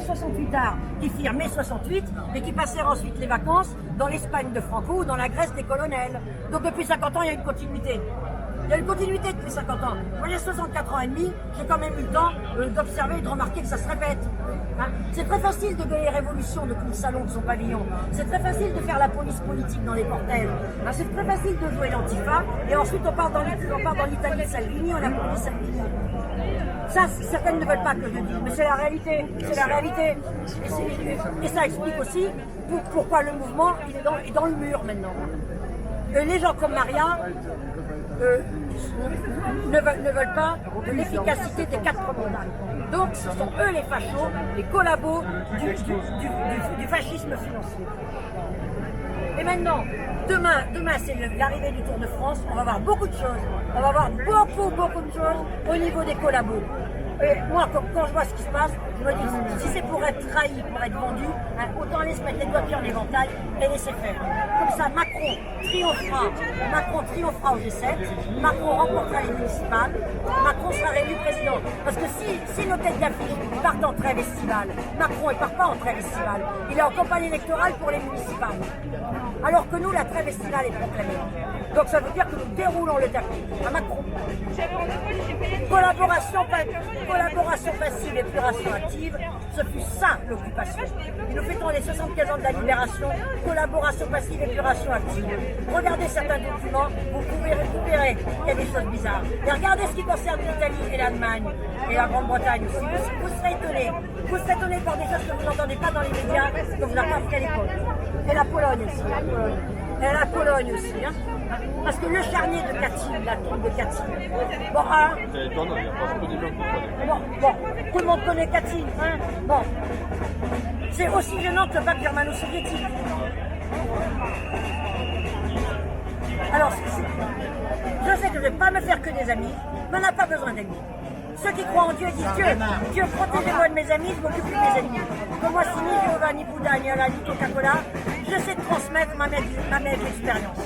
68ards qui firent mai 68 et qui passèrent ensuite les vacances dans l'Espagne de Franco ou dans la Grèce des colonels. Donc depuis 50 ans, il y a une continuité. Il y a une continuité depuis 50 ans. Moi j'ai 64 ans et demi, j'ai quand même eu le temps d'observer et de remarquer que ça se répète. Hein, c'est très facile de gagner révolution depuis le salon de son pavillon. C'est très facile de faire la police politique dans les cortèges. Hein, c'est très facile de jouer l'antifa et ensuite on part dans l'Italie de Salvini, on applaudit Salvini. Ça, certaines ne veulent pas que je le dise, mais c'est la réalité. C'est la réalité. Et ça explique aussi pourquoi le mouvement est dans le mur maintenant. Les gens comme Maria ne veulent pas de l'efficacité des 4 mandats. Donc ce sont eux les fachos, les collabos du fascisme financier. Et maintenant, demain c'est l'arrivée du Tour de France, on va voir beaucoup de choses. On va voir beaucoup de choses au niveau des collabos. Et moi, quand je vois ce qui se passe, je me dis, si c'est pour être trahi, pour être vendu, hein, autant aller se mettre les doigts en éventail et laisser faire. Comme ça, Macron triomphera au G7, Macron remportera les municipales, Macron sera réélu président. Parce que si nos têtes d'affiche partent en trêve estivale, Macron ne part pas en trêve estivale, il est en campagne électorale pour les municipales. Alors que nous, la trêve estivale est proclamée. Donc ça veut dire que nous déroulons le tapis à Macron. Collaboration passive et pluration active, ce fut ça l'occupation. Et nous fêtons les 75 ans de la libération, collaboration passive et pluration active. Regardez certains documents, vous verrez qu'il y a des choses bizarres. Et regardez ce qui concerne l'Italie et l'Allemagne et la Grande-Bretagne aussi. Vous serez étonnés. Vous serez étonnés par des choses que vous n'entendez pas dans les médias, que vous n'avez pas appris à l'école. Et la Pologne aussi, Et la Pologne aussi, hein. Parce que le charnier de Katyn, la tombe de Katyn, bon, hein, C'est étonnant, il n'y a pas beaucoup de gens qui connaissent. bon, tout le monde connaît Katyn, hein, bon, c'est aussi gênant que le pacte germano-soviétique. Alors, je sais que je ne vais pas me faire que des amis, mais on n'a pas besoin d'amis. Ceux qui croient en Dieu disent Dieu, protégez-moi de mes amis, je m'occupe de mes ennemis. Comme moi, si ni Jéhovah, ni Bouddha, ni Allah, ni Coca-Cola, je sais transmettre ma maigre expérience.